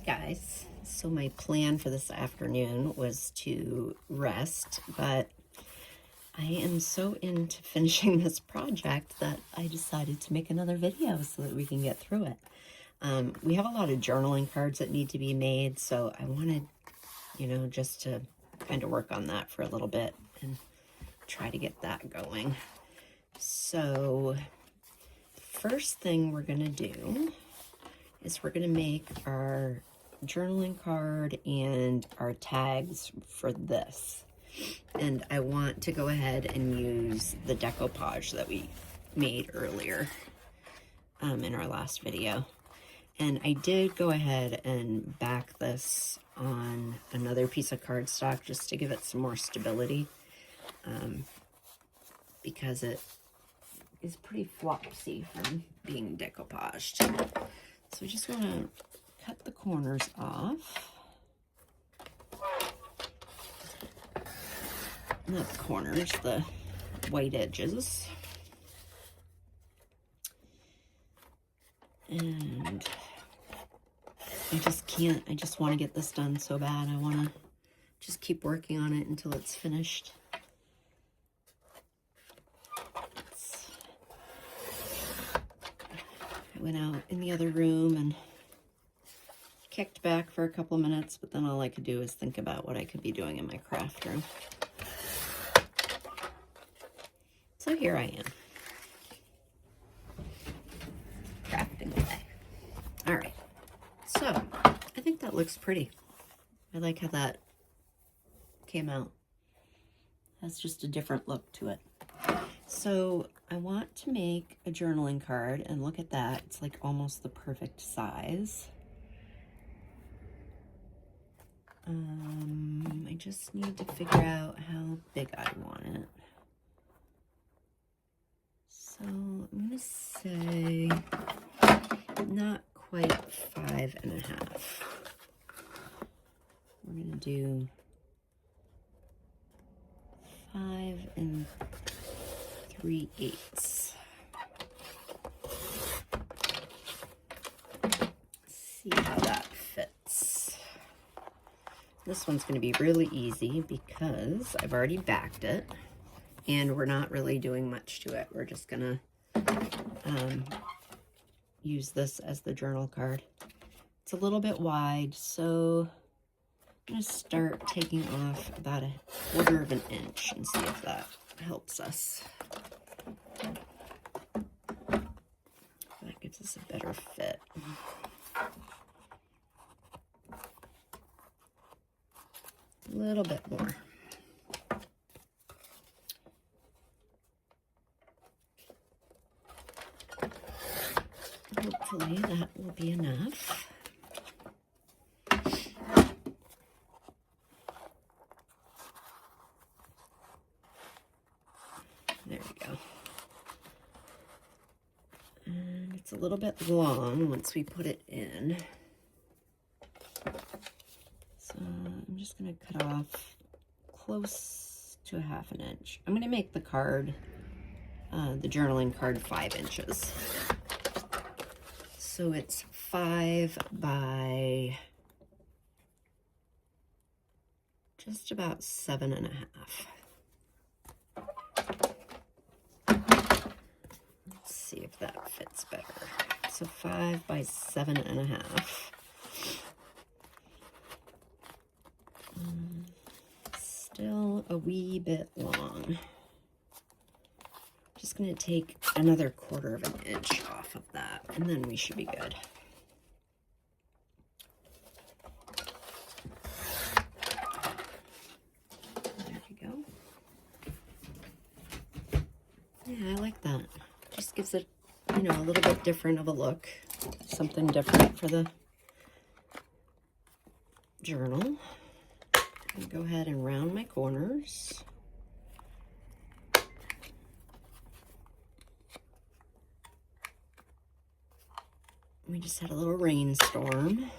Guys, so my plan for this afternoon was to rest, but I am so into finishing this project that I decided to make another video so that we can get through it. We have a lot of journaling cards that need to be made, so I wanted, just to kind of work on that for a little bit and try to get that going. So first thing we're going to do is we're going to make our journaling card and our tags for this. And I want to go ahead and use the decoupage that we made earlier in our last video. And I did go ahead and back this on another piece of cardstock just to give it some more stability, because it is pretty flopsy from being decoupaged. So we just want to cut the corners off. Not the corners, the white edges. And I just want to get this done so bad. I want to just keep working on it until it's finished. I went out in the other room and kicked back for a couple minutes, but then all I could do is think about what I could be doing in my craft room. So here I am, crafting away. All right, so I think that looks pretty. I like how that came out. Has just a different look to it. So I want to make a journaling card, and look at that. It's like almost the perfect size. I just need to figure out how big I want it. So I'm gonna say not quite 5.5. We're gonna do 5 3/8. See how that fits. This one's going to be really easy because I've already backed it and we're not really doing much to it. We're just going to use this as the journal card. It's a little bit wide, so I'm going to start taking off about 1/4 inch and see if that helps us. That gives us a better fit. A little bit more. Hopefully that will be enough. There we go. And it's a little bit long once we put it in. So I'm just going to cut off close to 1/2 inch. I'm going to make the card, the journaling card, 5 inches. So it's 5 by just about 7.5. Let's see if that fits better. So 5 by 7.5. Still a wee bit long. Just going to take another 1/4 inch off of that, and then we should be good. There we go. Yeah, I like that. Just gives it, a little bit different of a look. Something different for the journal. I'm going to go ahead and round my corners. We just had a little rainstorm.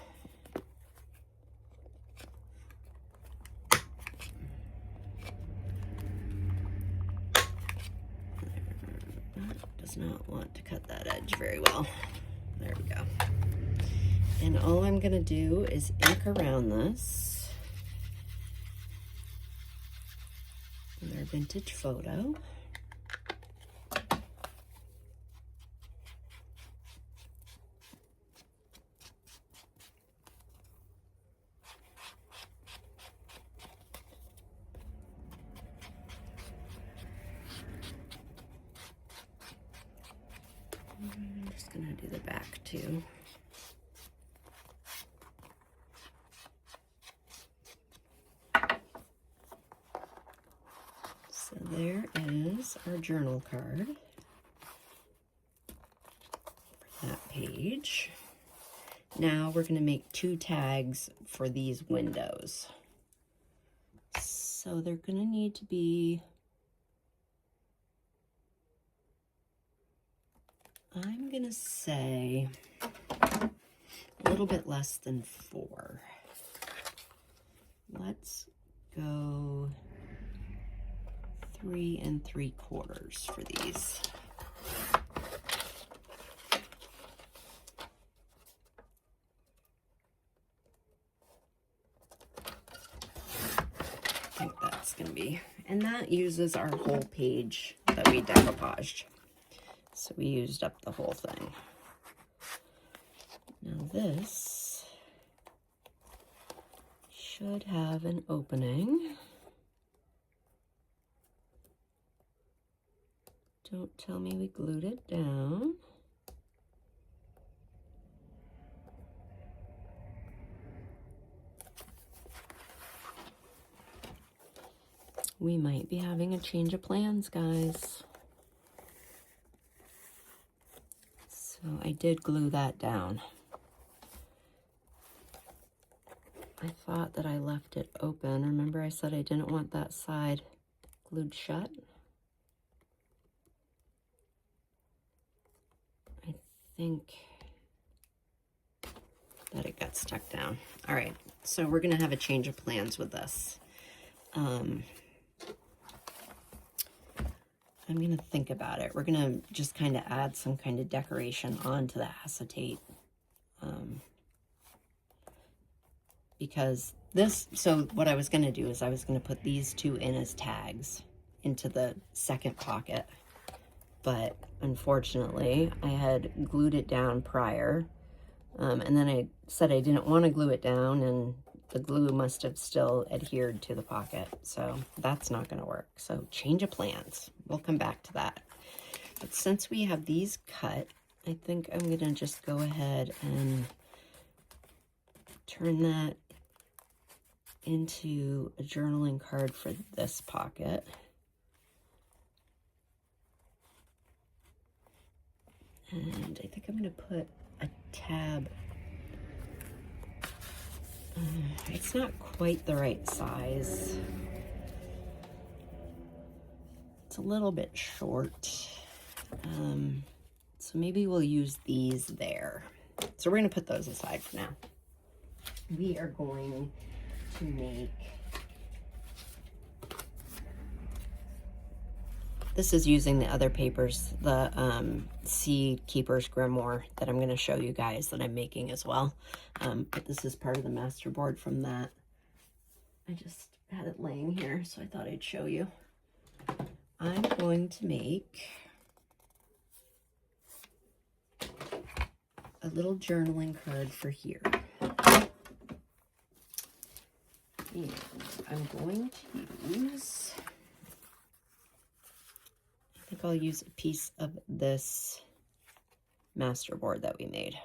That does not want to cut that edge very well. There we go. And all I'm gonna do is ink around this with our vintage photo. I'm just gonna do the back too. So there is our journal card for that page. Now we're gonna make 2 tags for these windows. So they're gonna need to be, I'm gonna say a little bit less than 4. Let's go 3 3/4 for these. I think that's gonna be, and that uses our whole page that we decoupaged. So we used up the whole thing. Now this should have an opening. Don't tell me we glued it down. We might be having a change of plans, guys. So I did glue that down. I thought that I left it open. Remember I said I didn't want that side glued shut? I think that it got stuck down. All right, so we're gonna have a change of plans with this. I'm gonna think about it. We're gonna just kind of add some kind of decoration onto the acetate. Because this, so what I was gonna do is I was gonna put these 2 in as tags into the second pocket. But unfortunately, I had glued it down prior. And then I said I didn't want to glue it down, and the glue must have still adhered to the pocket. So that's not going to work. So change of plans. We'll come back to that. But since we have these cut, I think I'm going to just go ahead and turn that into a journaling card for this pocket. And I think I'm going to put a tab. It's not quite the right size. It's a little bit short. So maybe we'll use these there. So we're going to put those aside for now. We are going to make, this is using the other papers, the Sea Keeper's Grimoire that I'm going to show you guys that I'm making as well. But this is part of the master board from that. I just had it laying here, so I thought I'd show you. I'm going to make a little journaling card for here. And I'm going to use, I think I'll use a piece of this master board that we made.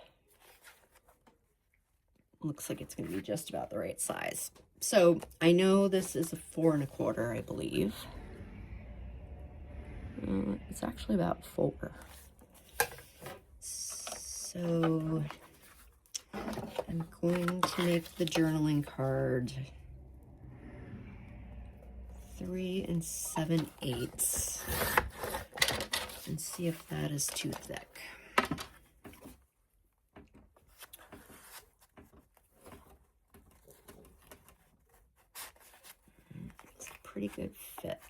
Looks like it's going to be just about the right size. So I know this is a 4 1/4, I believe. It's actually about 4. So I'm going to make the journaling card 3 7/8 and see if that is too thick. It's a pretty good fit.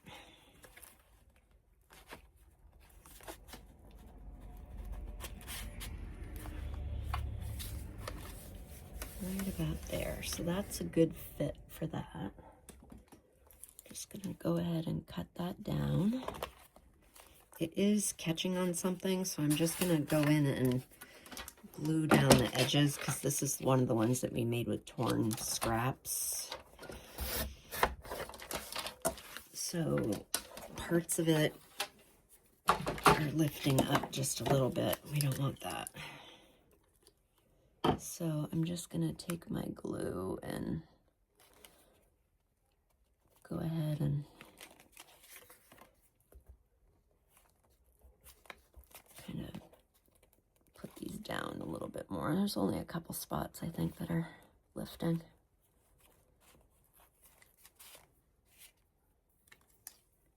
right about there. So that's a good fit for that. Just gonna go ahead and cut that down. It is catching on something, so I'm just gonna go in and glue down the edges, because this is one of the ones that we made with torn scraps. So parts of it are lifting up just a little bit. We don't want that. So I'm just gonna take my glue and go ahead and kind of put these down a little bit more. There's only a couple spots, I think, that are lifting.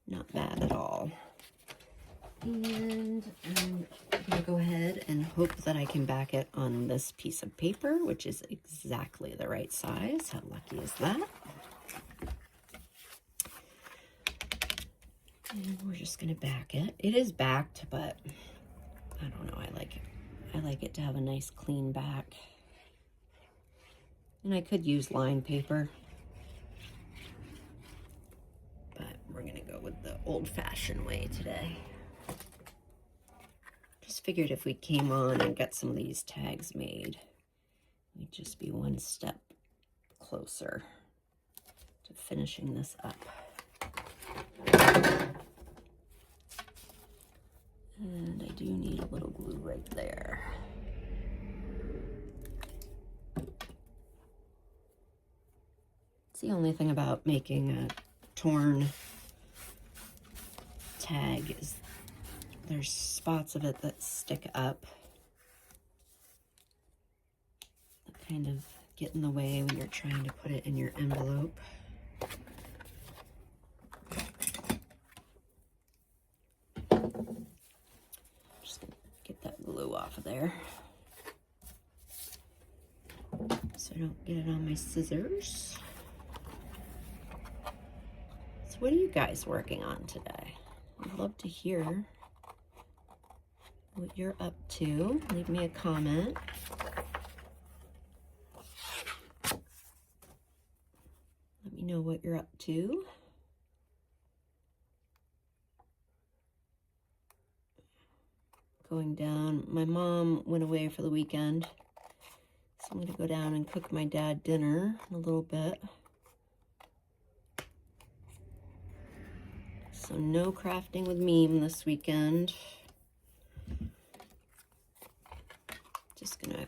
Not bad at all. And I'm gonna go ahead and hope that I can back it on this piece of paper, which is exactly the right size. How lucky is that? And we're just gonna back it. It is backed, but I don't know, I like it. I like it to have a nice clean back. And I could use line paper, but we're gonna go with the old-fashioned way today. Just figured if we came on and got some of these tags made, we'd just be one step closer to finishing this up. And I do need a little glue right there. It's the only thing about making a torn tag is there's spots of it that stick up, that kind of get in the way when you're trying to put it in your envelope. Just gonna get that glue off of there so I don't get it on my scissors. So what are you guys working on today? I'd love to hear what you're up to. Leave me a comment. Let me know what you're up to. Going down, my mom went away for the weekend, so I'm gonna go down and cook my dad dinner in a little bit. So no crafting with Meme this weekend. Just gonna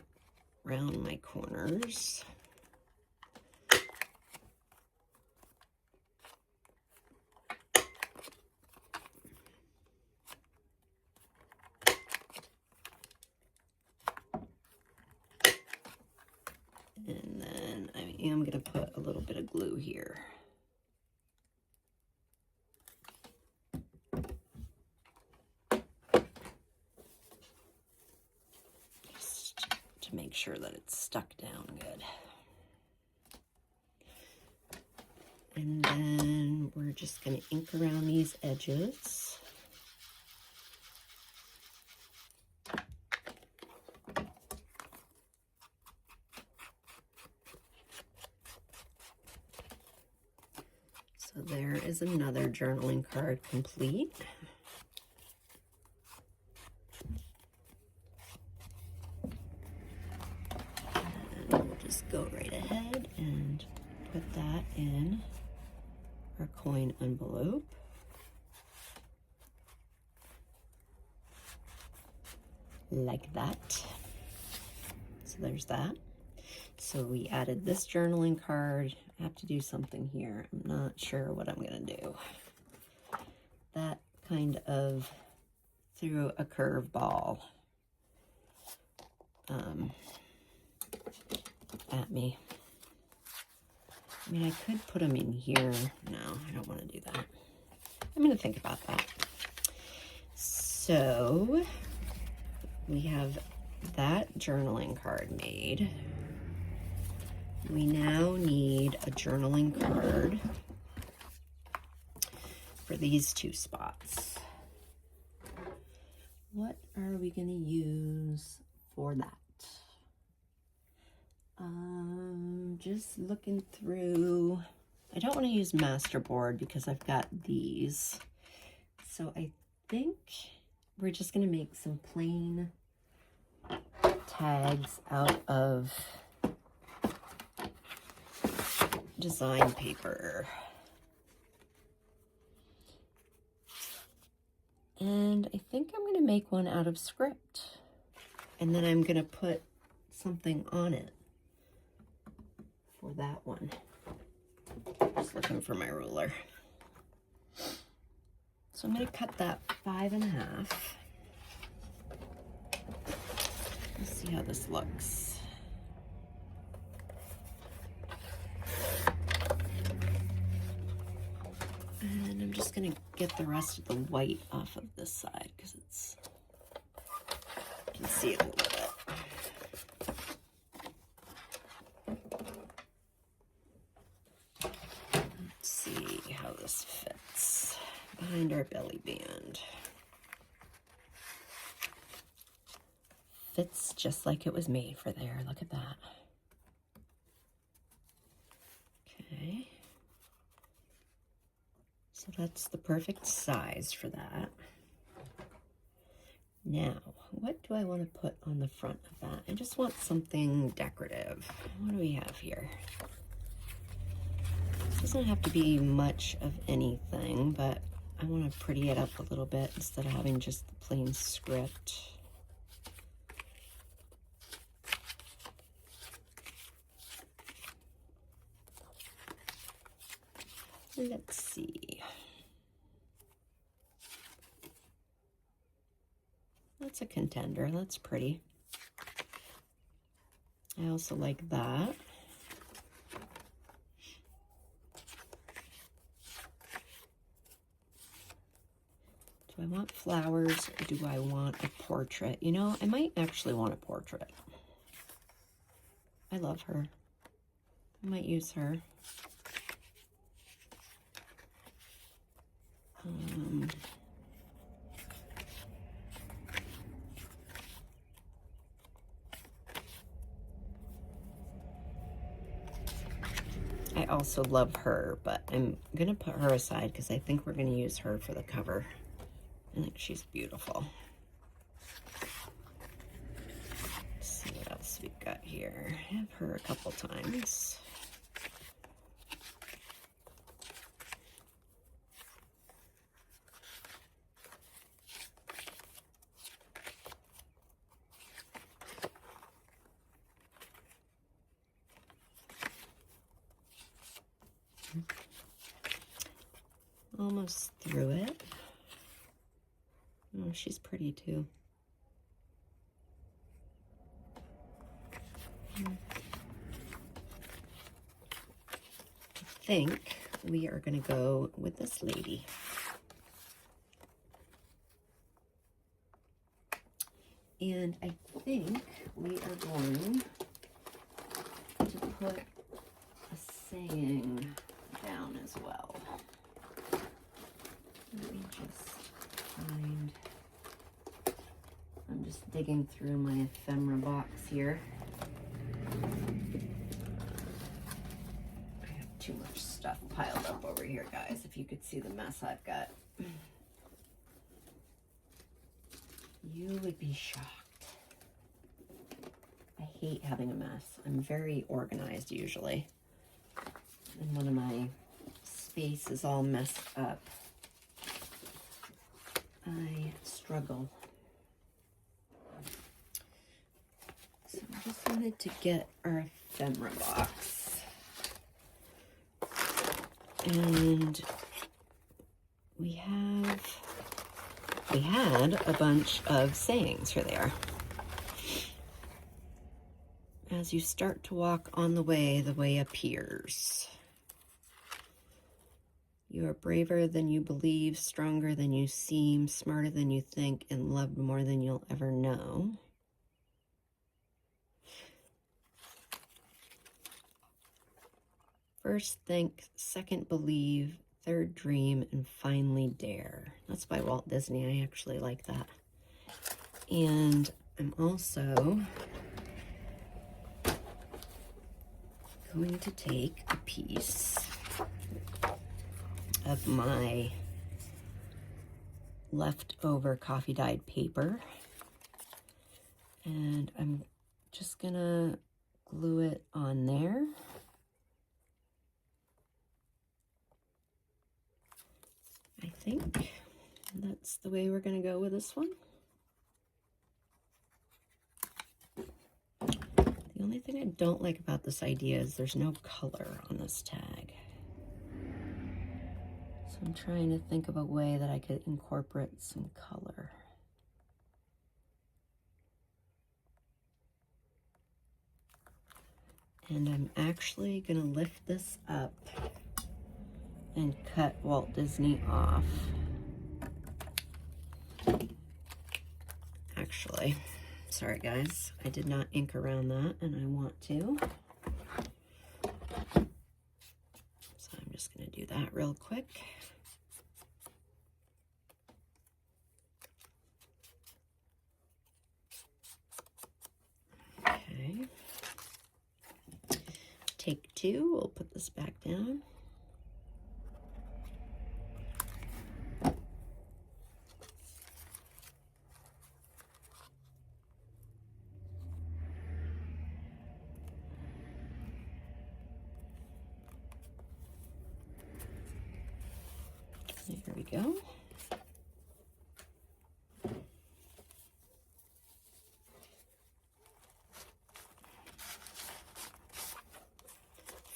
round my corners. And then I am gonna put a little bit of glue here. Make sure that it's stuck down good. And then we're just going to ink around these edges. So there is another journaling card complete. Go right ahead and put that in our coin envelope. Like that. So there's that. So we added this journaling card. I have to do something here. I'm not sure what I'm going to do. That kind of threw a curveball at me. I mean, I could put them in here. No, I don't want to do that. I'm going to think about that. So we have that journaling card made. We now need a journaling card for these two spots. What are we going to use for that? just looking through. I don't want to use masterboard because I've got these. So I think we're just going to make some plain tags out of design paper. And I think I'm going to make one out of script. And then I'm going to put something on it for that one. Just looking for my ruler. So I'm going to cut that 5.5. Let's see how this looks. And I'm just going to get the rest of the white off of this side because it's, you can see it a little bit. Let's see how this fits behind our belly band. Fits just like it was made for there. Look at that. Okay. So that's the perfect size for that. Now, what do I want to put on the front of that? I just want something decorative. What do we have here? It doesn't have to be much of anything, but I want to pretty it up a little bit instead of having just the plain script. Let's see. That's a contender. That's pretty. I also like that. Do I want flowers or do I want a portrait? You know, I might actually want a portrait. I love her. I might use her. I also love her, but I'm going to put her aside because I think we're going to use her for the cover. I think she's beautiful. Let's see what else we've got here. I have her a couple times. Almost through it. Oh, she's pretty too. I think we are going to go with this lady. And I think we are going to put a saying down as well. Let me just find, I'm just digging through my ephemera box here. I have too much stuff piled up over here, guys. If you could see the mess I've got, you would be shocked. I hate having a mess. I'm very organized usually. And when my space is all messed up, I struggle. So I just wanted to get our ephemera box. And we had a bunch of sayings for there. As you start to walk on the way appears. You are braver than you believe, stronger than you seem, smarter than you think, and loved more than you'll ever know. First think, second believe, third dream, and finally dare. That's by Walt Disney. I actually like that. And I'm also going to take a piece of my leftover coffee dyed paper, and I'm just gonna glue it on there. I think that's the way we're gonna go with this one. The only thing I don't like about this idea is there's no color on this tag. So I'm trying to think of a way that I could incorporate some color. And I'm actually gonna lift this up and cut Walt Disney off. Actually, sorry guys, I did not ink around that and I want to. So I'm just gonna do that real quick. Okay. Take two, we'll put this back down. There we go.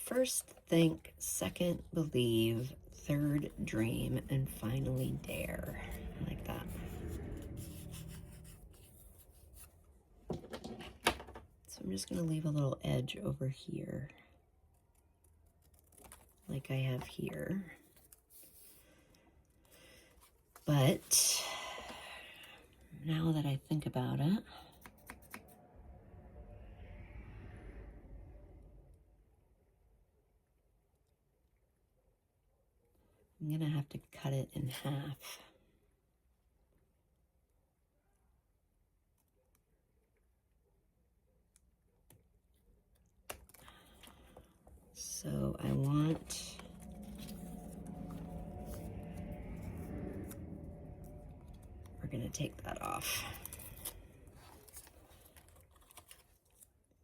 First think, second believe, third dream, and finally dare. I like that. So I'm just going to leave a little edge over here, like I have here. But now that I think about it, I'm gonna have to cut it in half. So we're gonna take that off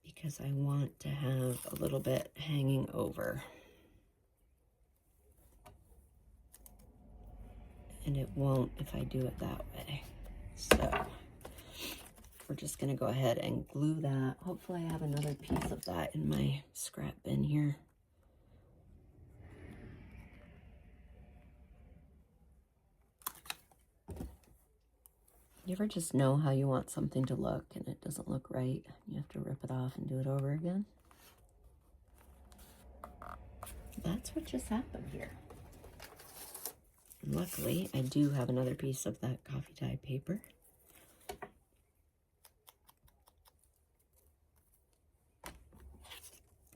because I want to have a little bit hanging over. And it won't if I do it that way. So we're just gonna go ahead and glue that. Hopefully I have another piece of that in my scrap bin here. You ever just know how you want something to look and it doesn't look right? You have to rip it off and do it over again. That's what just happened here. Luckily, I do have another piece of that coffee dye paper.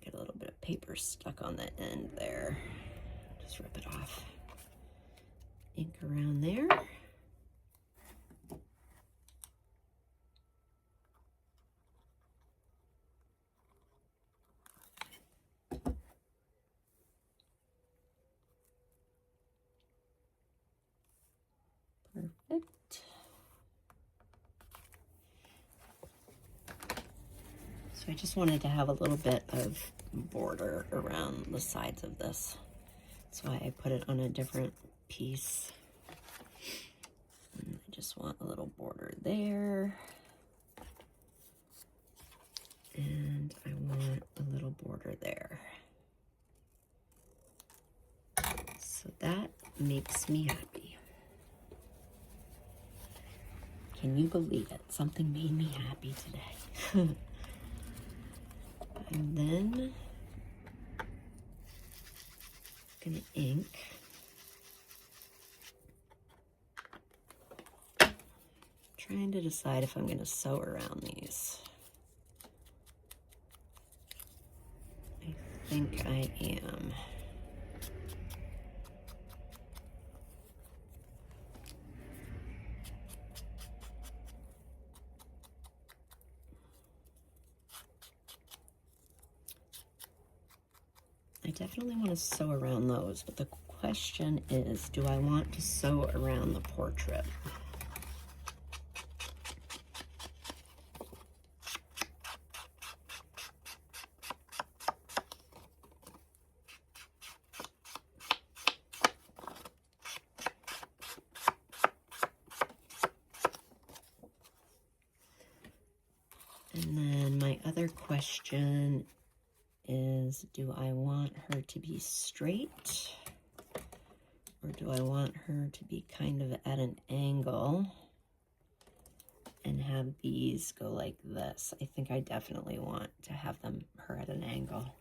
Get a little bit of paper stuck on the end there. Just rip it off. Ink around there. Perfect. So I just wanted to have a little bit of border around the sides of this. That's why I put it on a different piece. And I just want a little border there. And I want a little border there. So that makes me happy. Can you believe it? Something made me happy today. And then I'm gonna ink. Trying to decide if I'm gonna sew around these. I think I am. I definitely want to sew around those, but the question is, do I want to sew around the portrait? And then my other question is, do I want her to be straight, or do I want her to be kind of at an angle and have these go like this? I think I definitely want to have her at an angle.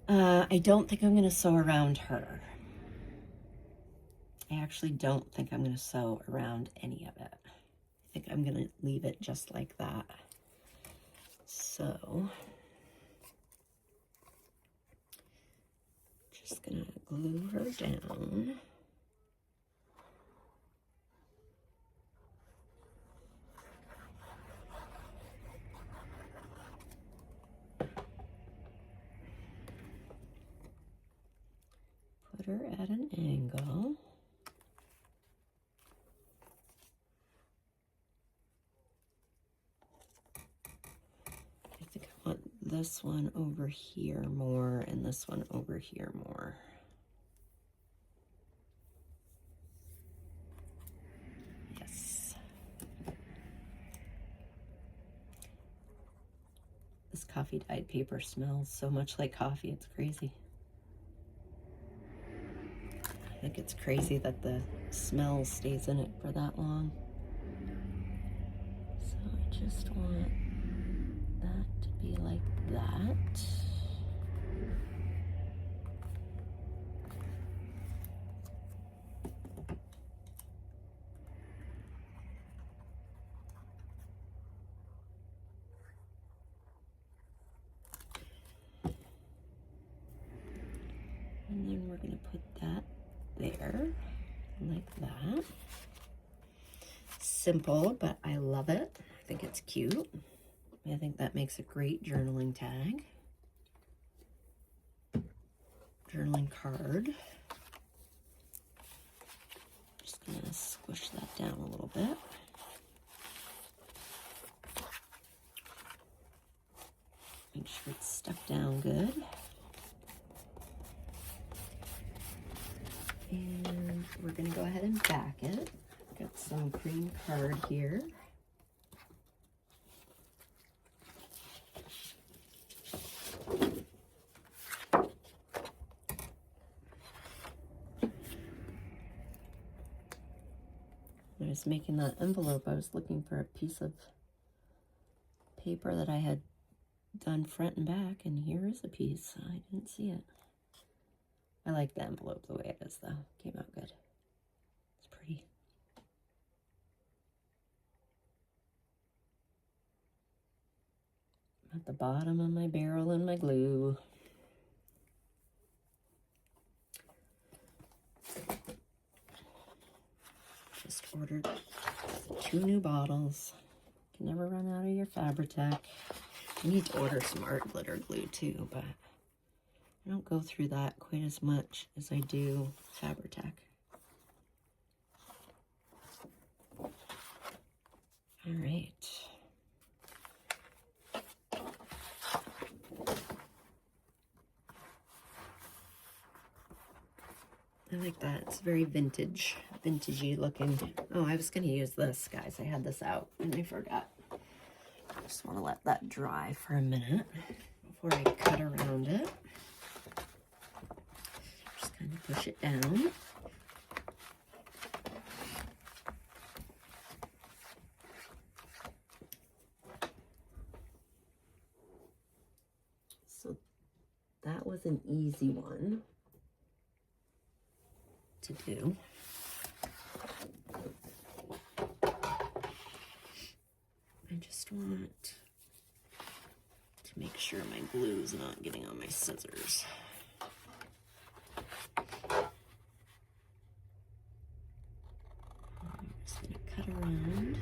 I don't think I'm going to sew around her. I actually don't think I'm going to sew around any of it. I think I'm going to leave it just like that. So, just going to glue her down. Put her at an angle. I think I want this one over here more and this one over here more. Yes. This coffee dyed paper smells so much like coffee, it's crazy. I think it's crazy that the smell stays in it for that long. So I just want that to be like that. And then we're going to put that there, like that. Simple, but I love it. I think it's cute. I think that makes a great journaling tag. Journaling card. Just going to squish that down a little bit. Make sure it's stuck down good. And we're going to go ahead and back it. Got some cream card here. When I was making that envelope, I was looking for a piece of paper that I had done front and back, and here is a piece. I didn't see it. I like the envelope the way it is, though. Came out good. It's pretty. At the bottom of my barrel and my glue. Just ordered 2 new bottles. You can never run out of your Fabri-Tac. I need to order some art glitter glue too, but I don't go through that quite as much as I do Fabri-Tac. All right. I like that. It's very vintagey looking. Oh, I was going to use this, guys. I had this out and I forgot. I just want to let that dry for a minute before I cut around it. Just kind of push it down. So that was an easy one to do. I just want to make sure my glue is not getting on my scissors. I'm just going to cut around.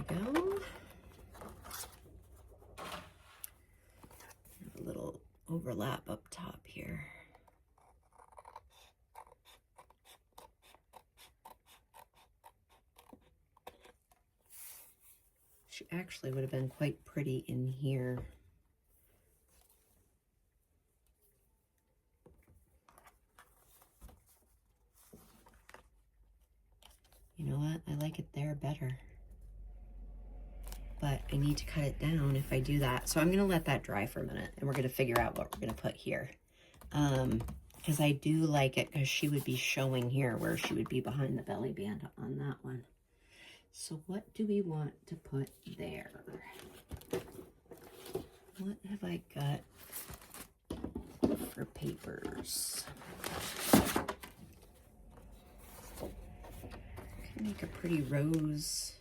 we go. A little overlap up top here. She actually would have been quite pretty in here. You know what? I like it there better. But I need to cut it down if I do that. So I'm going to let that dry for a minute, and we're going to figure out what we're going to put here. Because I do like it, because she would be showing here where she would be behind the belly band on that one. So what do we want to put there? What have I got for papers? Can make a pretty rose.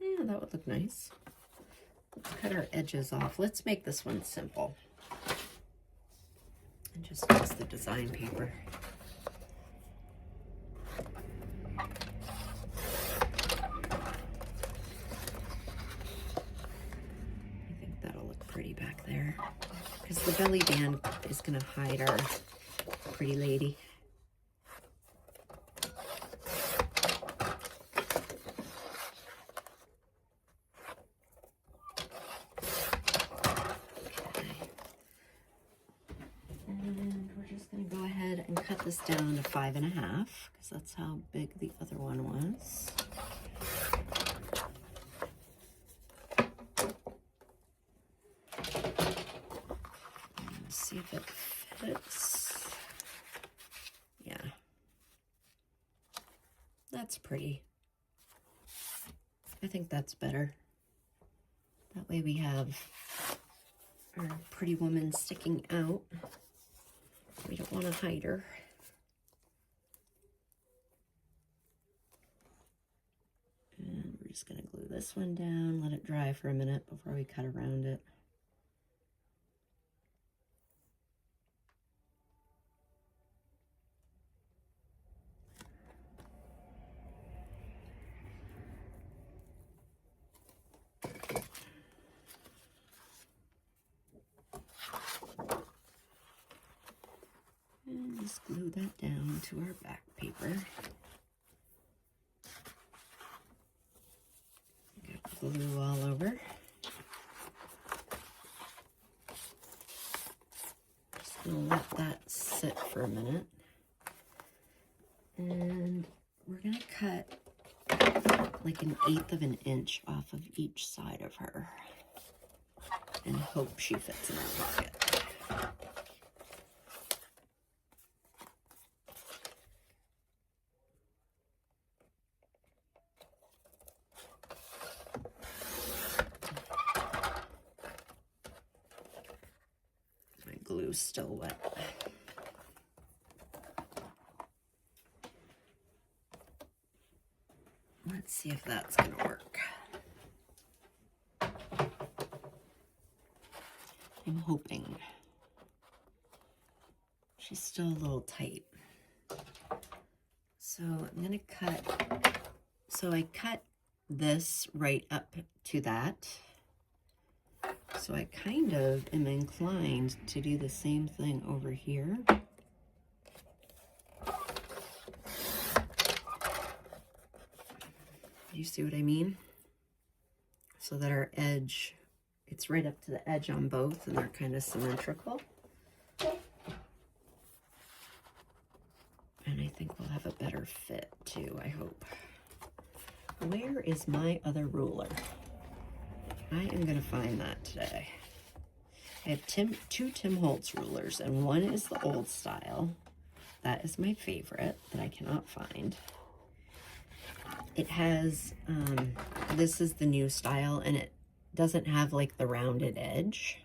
Yeah, that would look nice. Let's cut our edges off. Let's make this one simple. And just use the design paper. Pretty back there, because the belly band is going to hide our pretty lady. Okay. And we're just going to go ahead and cut this down to 5.5, because that's how big the other one was. See if it fits. Yeah, that's pretty. I think that's better. That way we have our pretty woman sticking out. We don't want to hide her. And we're just going to glue this one down, let it dry for a minute before we cut around it. And just glue that down to our back paper. Got glue all over. Just gonna let that sit for a minute. And we're gonna cut like 1/8 of an inch off of each side of her and hope she fits in our pocket. My glue's still wet. Let's see if that's gonna work. I'm hoping. She's still a little tight. So I'm gonna cut, so I cut this right up to that. So I kind of am inclined to do the same thing over here. You see what I mean? So that our edge, it's right up to the edge on both, and they're kind of symmetrical. And I think we'll have a better fit too, I hope. Where is my other ruler? I am going to find that today. I have two Tim Holtz rulers, and one is the old style. That is my favorite that I cannot find. It has, this is the new style, and it doesn't have like the rounded edge.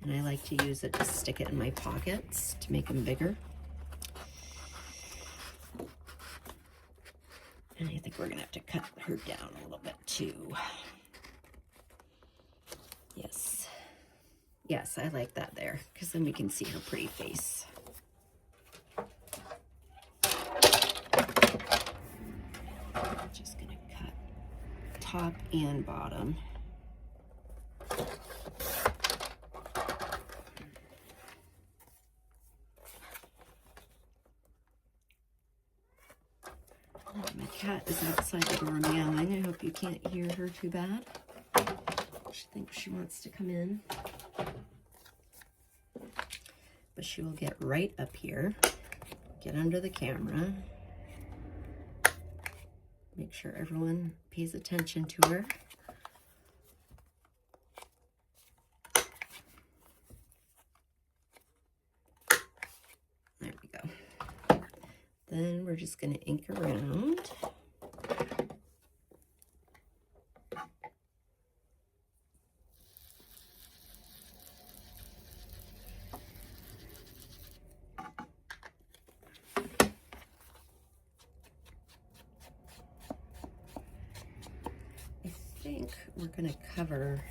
And I like to use it to stick it in my pockets to make them bigger. And I think we're gonna have to cut her down a little bit too. Yes. Yes, I like that there, because then we can see her pretty face. Just gonna cut top and bottom. My cat is outside the door meowing. I hope you can't hear her too bad. She thinks she wants to come in. But she will get right up here, get under the camera, make sure everyone pays attention to her. There we go. Then we're just going to ink around. I think we're going to cover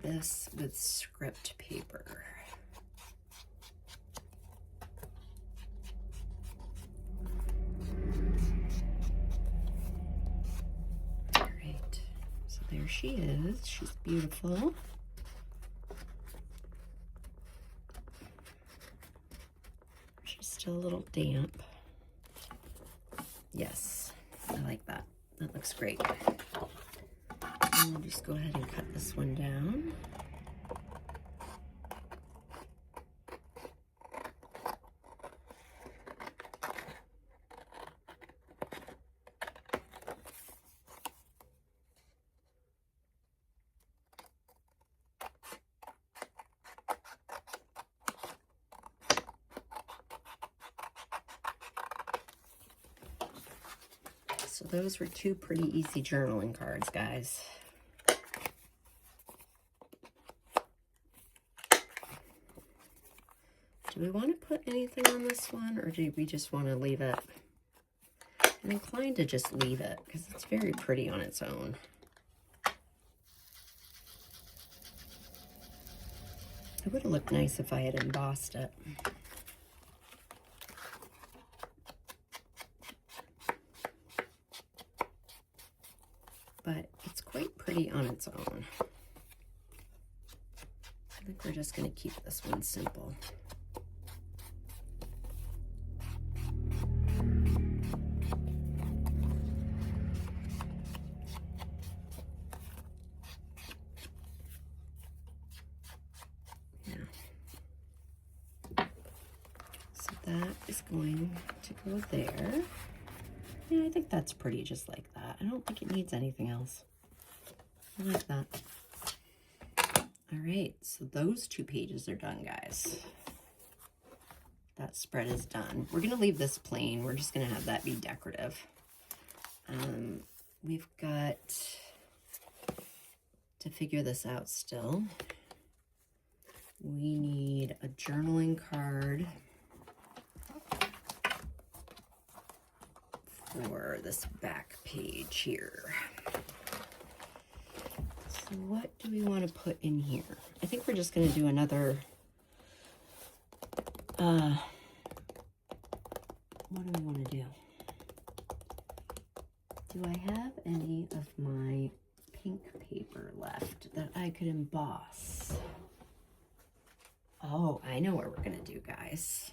this with script paper. All right, so there she is. She's beautiful. She's still a little damp. Yes, I like that. That looks great. And we'll just go ahead and cut this one down. So those were two pretty easy journaling cards, guys. Do we want to put anything on this one, or do we just want to leave it? I'm inclined to just leave it because it's very pretty on its own. It would have looked nice if I had embossed it. But it's quite pretty on its own. I think we're just going to keep this one simple. So that is going to go there. Yeah, I think that's pretty just like that. I don't think it needs anything else. I like that. All right, so those two pages are done, guys. That spread is done. We're gonna leave this plain. We're just gonna have that be decorative. We've got to figure this out still. We need a journaling card for this back page here. So what do we want to put in here? I think we're just going to do another, what do we want to do? Do I have any of my pink paper left that I could emboss? Oh, I know what we're going to do, guys.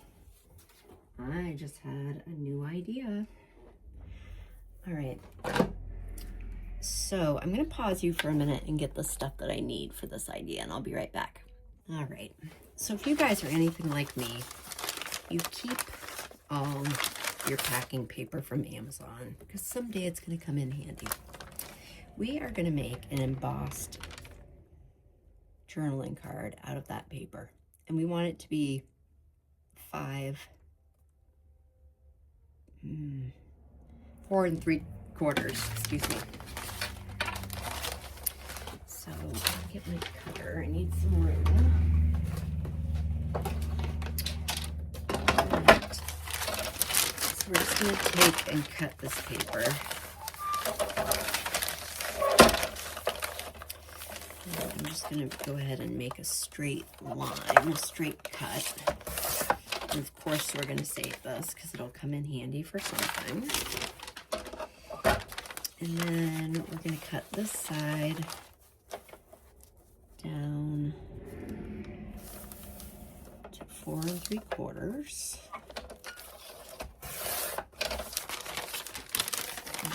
I just had a new idea. All right, so I'm going to pause you for a minute and get the stuff that I need for this idea, and I'll be right back. All right, so if you guys are anything like me, you keep all your packing paper from Amazon, because someday it's going to come in handy. We are going to make an embossed journaling card out of that paper, and we want it to be 4 3/4, excuse me. So I'll get my cutter. I need some room. Right. So we're just going to take and cut this paper. And I'm just going to go ahead and make a straight line, a straight cut. And of course, we're going to save this because it'll come in handy for sometime. And then we're going to cut this side down to 4 3/4.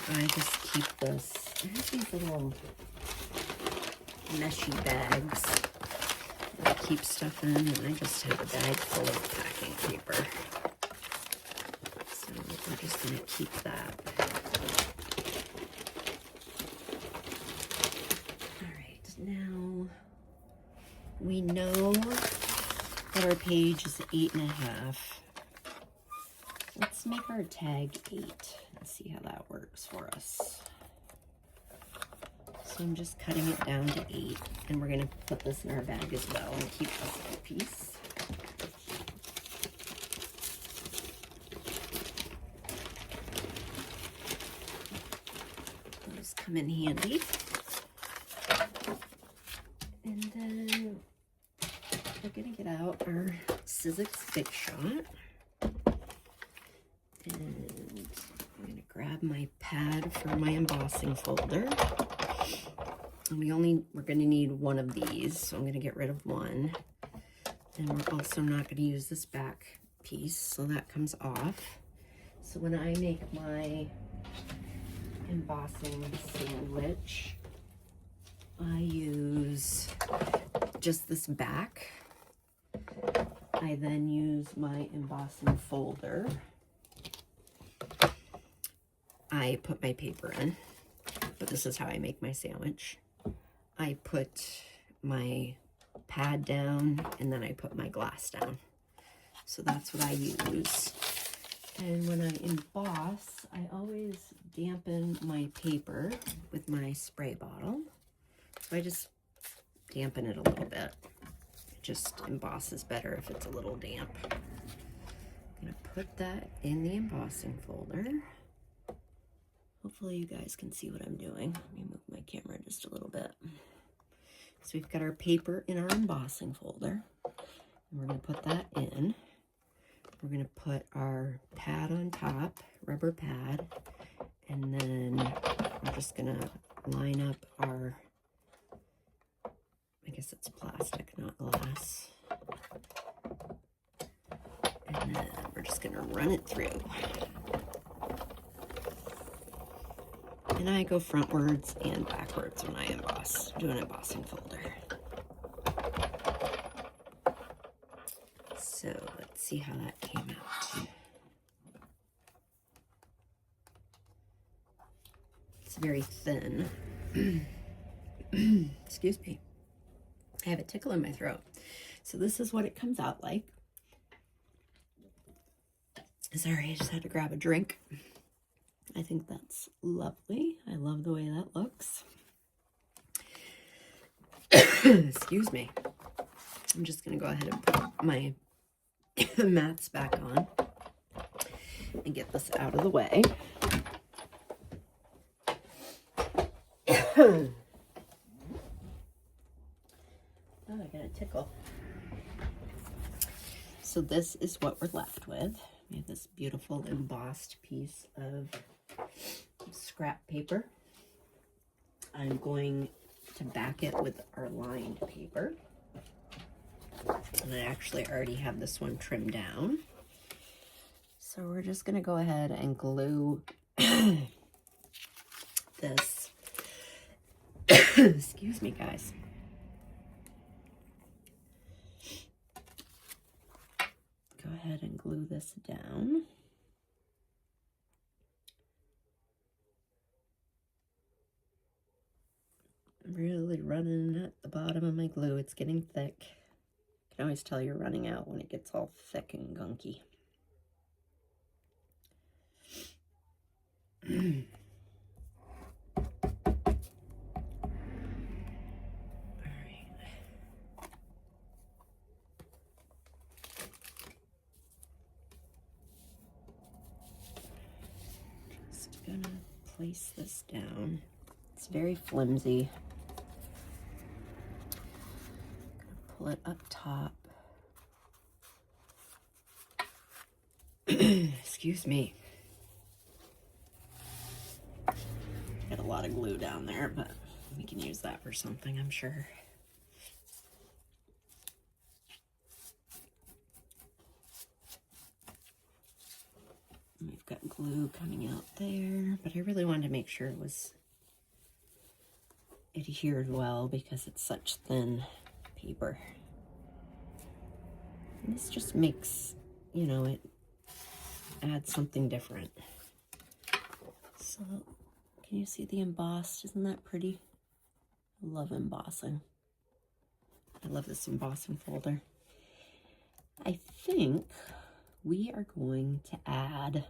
And I just keep this. I have these little meshy bags that I keep stuff in, and I just have a bag full of packing paper. So we're just going to keep that. All right, now we know that our page is 8.5. Let's make our tag 8 and see how that works for us. So I'm just cutting it down to 8, and we're going to put this in our bag as well and keep this little piece. Those come in handy. And then we're going to get out our Sizzix Big Shot. And I'm going to grab my pad for my embossing folder. And we're going to need one of these, so I'm going to get rid of one. And we're also not going to use this back piece, so that comes off. So when I make my embossing sandwich, I use just this back. I then use my embossing folder. I put my paper in, but this is how I make my sandwich. I put my pad down, and then I put my glass down. So that's what I use. And when I emboss, I always dampen my paper with my spray bottle. So I just dampen it a little bit. It just embosses better if it's a little damp. I'm going to put that in the embossing folder. Hopefully you guys can see what I'm doing. Let me move my camera just a little bit. So we've got our paper in our embossing folder. And we're going to put that in. We're going to put our pad on top, rubber pad. And then we're just going to line up our, I guess it's plastic, not glass. And then we're just going to run it through. And I go frontwards and backwards when I emboss, do an embossing folder. So let's see how that came out. It's very thin. Excuse me. I have a tickle in my throat. So this is what it comes out like. Sorry, I just had to grab a drink. I think that's lovely. I love the way that looks. Excuse me. I'm just going to go ahead and put my mats back on and get this out of the way. Oh, I got a tickle. So this is what we're left with. We have this beautiful embossed piece of scrap paper. I'm going to back it with our lined paper. And I actually already have this one trimmed down. So we're just going to go ahead and glue this. Excuse me, guys. Go ahead and glue this down. I'm really running at the bottom of my glue. It's getting thick. You can always tell you're running out when it gets all thick and gunky. Just gonna place this down. It's very flimsy. Pull it up top. Excuse me. Got a lot of glue down there, but we can use that for something, I'm sure. We've got glue coming out there, but I really wanted to make sure it adhered well because it's such thin paper. And this just makes, you know, it adds something different. So, can you see the embossed? Isn't that pretty? I love embossing. I love this embossing folder. I think we are going to add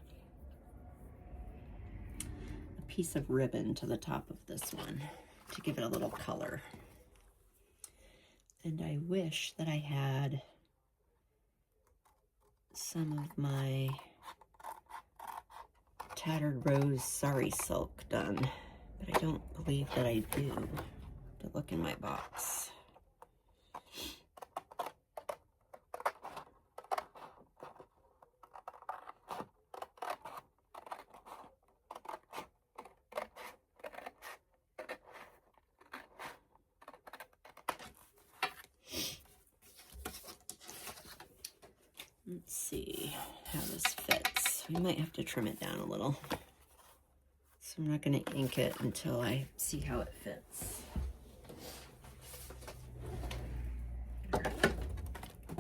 a piece of ribbon to the top of this one to give it a little color. And I wish that I had some of my Tattered Rose Sari Silk done, but I don't believe that I do. To look in my box. Let's see how this fits. We might have to trim it down a little. So I'm not going to ink it until I see how it fits.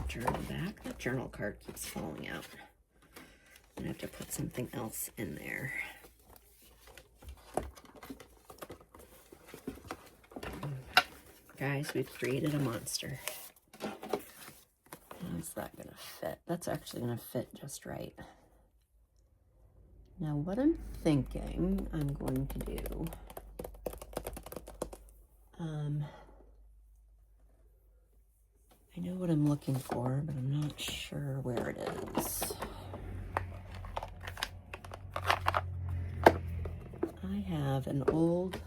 Journal back. The journal card keeps falling out. I'm going to have to put something else in there. Guys, we've created a monster. How's that going to fit? That's actually going to fit just right. Now, what I'm thinking I'm going to do, I know what I'm looking for, but I'm not sure where it is. I have an old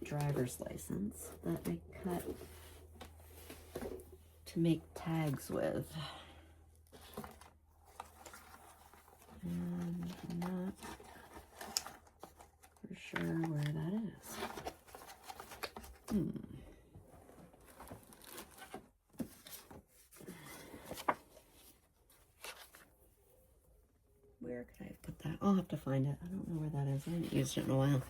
driver's license that I cut to make tags with. And I'm not for sure where that is. Where could I have put that? I'll have to find it. I don't know where that is. I haven't used it in a while.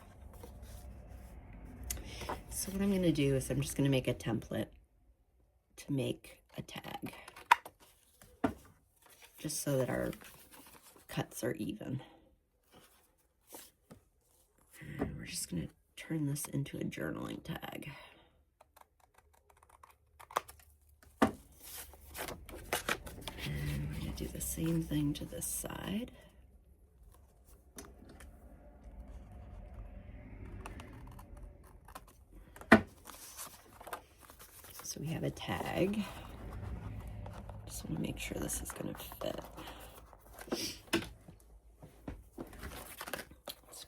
So what I'm going to do is I'm just going to make a template to make a tag. Just so that our cuts are even. And we're just going to turn this into a journaling tag. And we're going to do the same thing to this side. So we have a tag. Just want to make sure this is going to fit. It's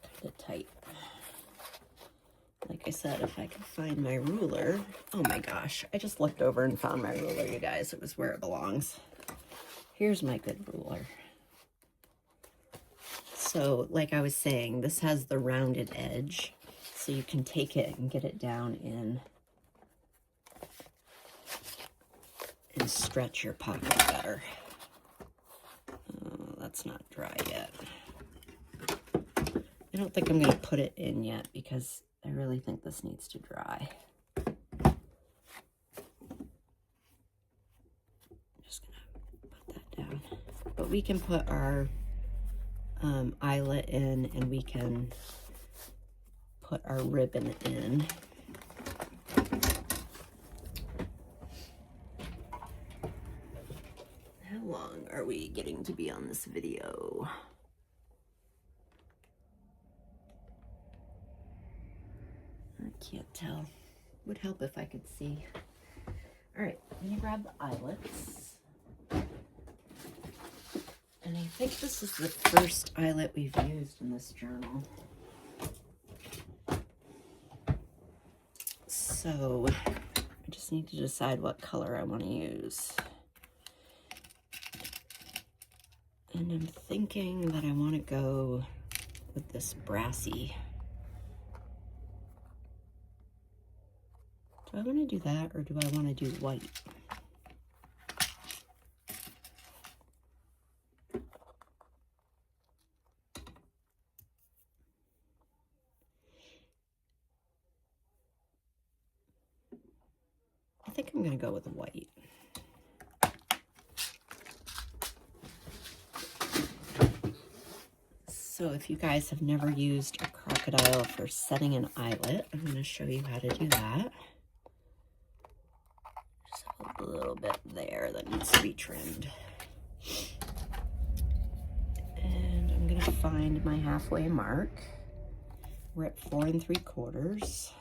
kind of tight. Like I said, if I could find my ruler. Oh my gosh, I just looked over and found my ruler, you guys. It was where it belongs. Here's my good ruler. So, like I was saying, this has the rounded edge, so you can take it and get it down in and stretch your pocket better. Oh, that's not dry yet. I don't think I'm going to put it in yet because I really think this needs to dry. Just going to put that down. But we can put our eyelet in, and we can put our ribbon in. How long are we getting to be on this video? I can't tell. Would help if I could see. All right, I'm gonna grab the eyelets. And I think this is the first eyelet we've used in this journal. So I just need to decide what color I want to use. And I'm thinking that I want to go with this brassy. Do I want to do that, or do I want to do white? I think I'm going to go with white. So if you guys have never used a crocodile for setting an eyelet, I'm going to show you how to do that. Just have a little bit there that needs to be trimmed. And I'm going to find my halfway mark. We're at 4 3/4.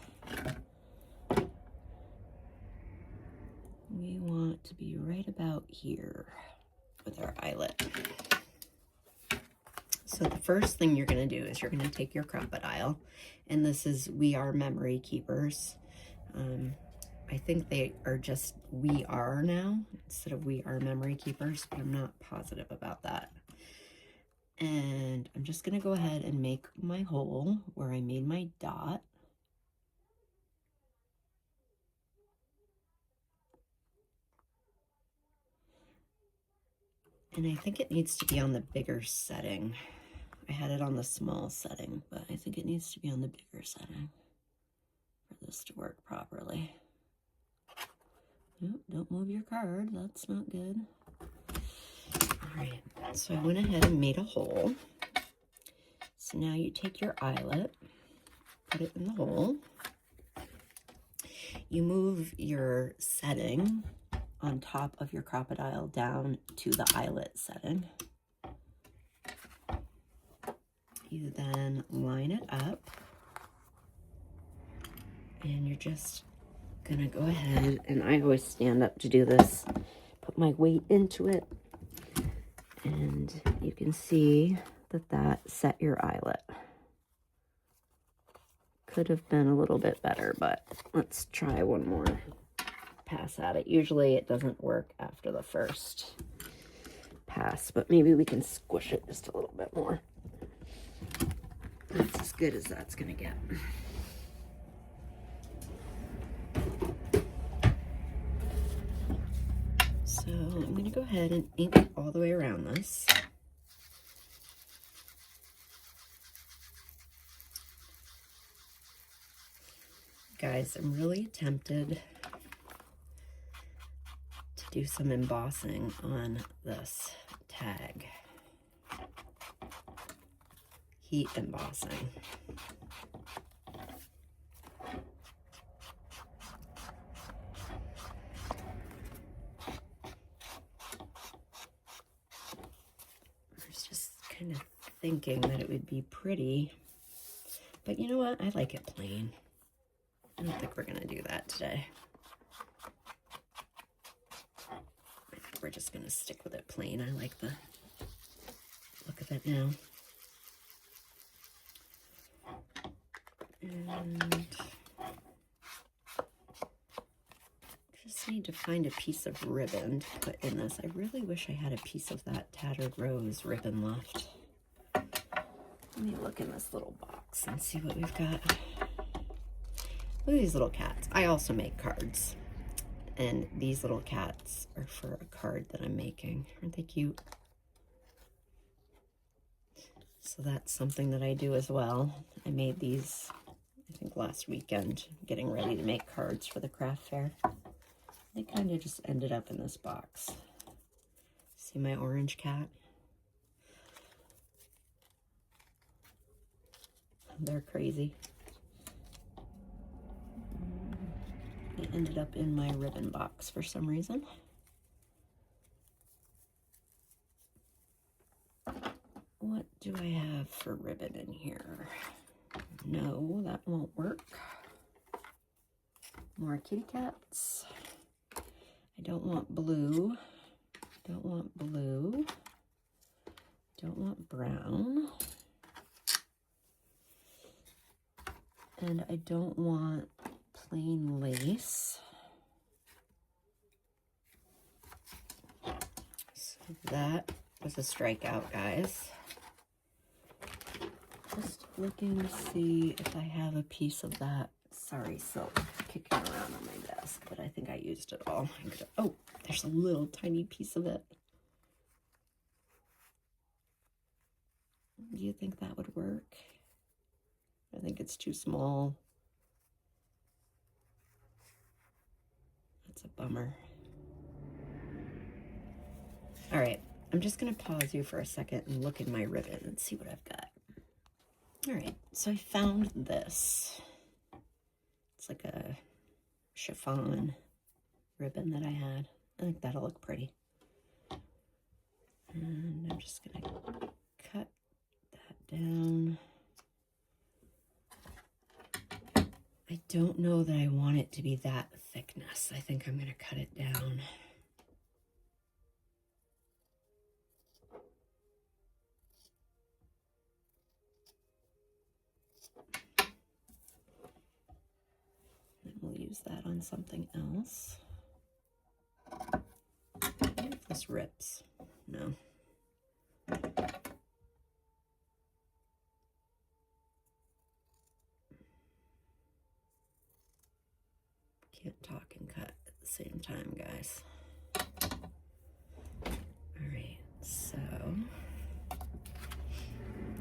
We want to be right about here with our eyelet. So the first thing you're going to do is you're going to take your crocodile, and this is We Are Memory Keepers. I think they are just We Are now instead of We Are Memory Keepers, but I'm not positive about that. And I'm just going to go ahead and make my hole where I made my dot. And I think it needs to be on the bigger setting. I had it on the small setting, but I think it needs to be on the bigger setting for this to work properly. Nope, don't move your card. That's not good. All right, so I went ahead and made a hole. So now you take your eyelet, put it in the hole. You move your setting on top of your crocodile down to the eyelet setting. You then line it up, and you're just gonna go ahead, and I always stand up to do this, put my weight into it, and you can see that set your eyelet. Could have been a little bit better, but let's try one more pass at it. Usually it doesn't work after the first pass, but maybe we can squish it just a little bit more. That's as good as that's gonna get. So I'm gonna go ahead and ink all the way around this. Guys, I'm really tempted to do some embossing on this tag. Heat embossing. I was just kind of thinking that it would be pretty, but you know what? I like it plain. I don't think we're gonna do that today. I think we're just gonna stick with it plain. I like the look of it now. And just need to find a piece of ribbon to put in this. I really wish I had a piece of that Tattered Rose ribbon left. Let me look in this little box and see what we've got. Look at these little cats. I also make cards, and these little cats are for a card that I'm making. Aren't they cute? So that's something that I do as well. I made these, I think, last weekend, getting ready to make cards for the craft fair. They kind of just ended up in this box. See my orange cat? They're crazy. They ended up in my ribbon box for some reason. What do I have for ribbon in here? No, that won't work. More kitty cats. I don't want blue. Don't want blue. Don't want brown. And I don't want plain lace. So that was a strikeout, guys. Just looking to see if I have a piece of that sorry silk kicking around on my desk, but I think I used it all. Oh, there's a little tiny piece of it. Do you think that would work? I think it's too small. That's a bummer. All right, I'm just gonna pause you for a second and look in my ribbon and see what I've got. All right, so I found this. It's like a chiffon ribbon that I had. I think that'll look pretty. And I'm just gonna cut that down. I don't know that I want it to be that thickness. I think I'm gonna cut it down. And we'll use that on something else. If this rips. No. Can't talk and cut at the same time, guys. All right, so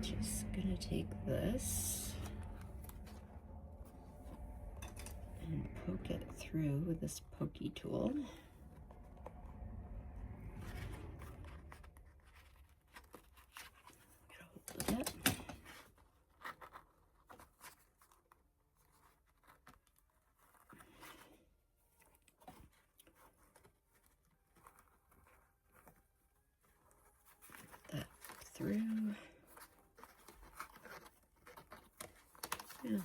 just gonna take this and poke it through with this pokey tool. Get a hold of it. That through. Yeah.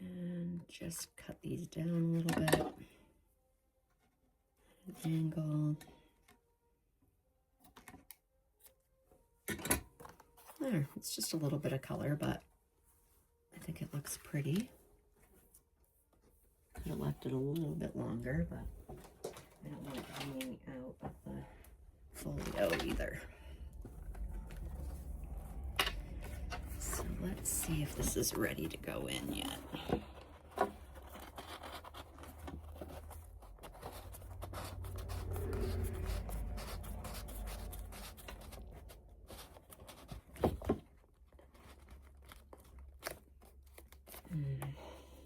And just cut these down a little bit. Angle. There, it's just a little bit of color, but I think it looks pretty. Could have left it a little bit longer, but I don't want it hanging out of the folio either. So let's see if this is ready to go in yet.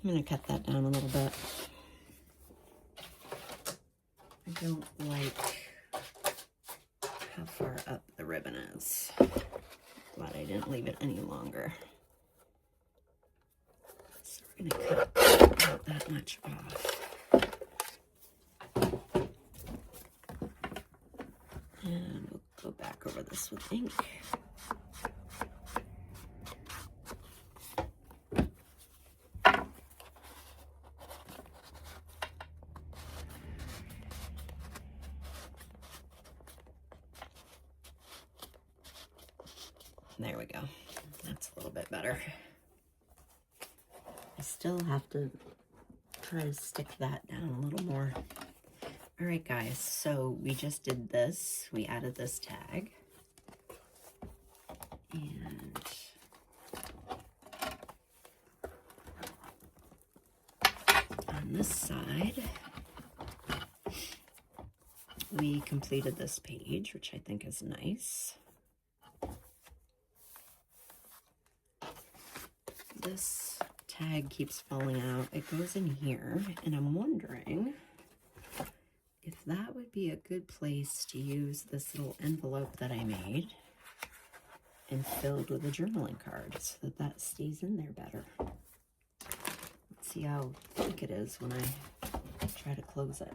I'm going to cut that down a little bit. I don't like how far up the ribbon is. Glad I didn't leave it any longer. So we're going to cut about that much off. And we'll go back over this with ink. There we go. That's a little bit better. I still have to try to stick that down a little more. All right, guys, so we just did this. We added this tag. And on this side, we completed this page, which I think is nice. This tag keeps falling out. It goes in here, and I'm wondering if that would be a good place to use this little envelope that I made and filled with a journaling card so that that stays in there better. Let's see how thick it is when I try to close it.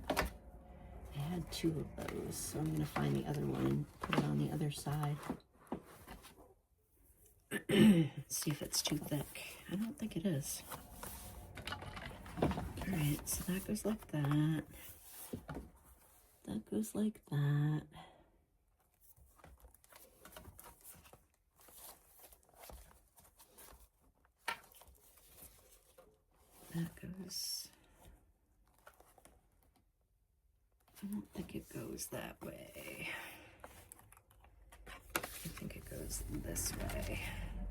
I had 2 of those, so I'm going to find the other one and put it on the other side. Let's see if it's too thick. I don't think it is. Alright, so that goes like that. That goes like that. That goes I don't think it goes that way. I think it goes this way.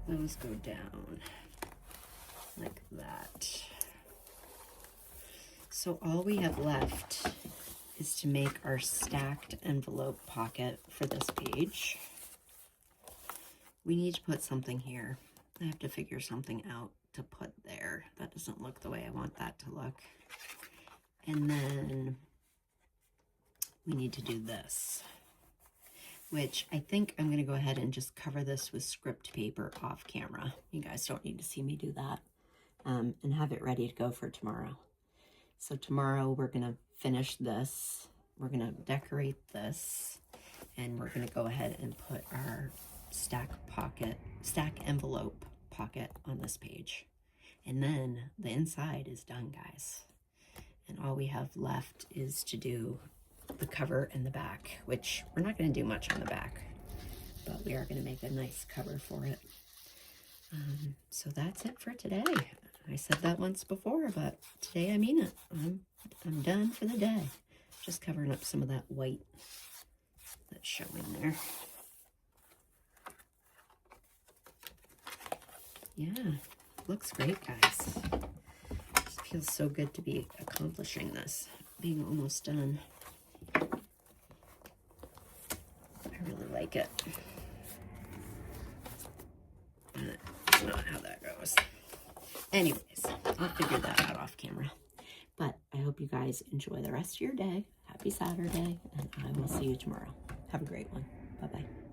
Those go down like that. So all we have left is to make our stacked envelope pocket for this page. We need to put something here. I have to figure something out to put there. That doesn't look the way I want that to look. And then we need to do this, which I think I'm going to go ahead and just cover this with script paper off camera. You guys don't need to see me do that, and have it ready to go for tomorrow. So tomorrow we're going to finish this. We're going to decorate this, and we're going to go ahead and put our stack envelope pocket on this page. And then the inside is done, guys. And all we have left is to do the cover and the back, which we're not going to do much on the back, but we are going to make a nice cover for it. So that's it for today. I said that once before, but today I mean it. I'm done for the day. Just covering up some of that white that's showing there. Yeah, looks great, guys. Just feels so good to be accomplishing this, being almost done. I really like it. That's not how that goes. Anyways, I'll figure that out off camera. But I hope you guys enjoy the rest of your day. Happy Saturday, and I will see you tomorrow. Have a great one. Bye-bye.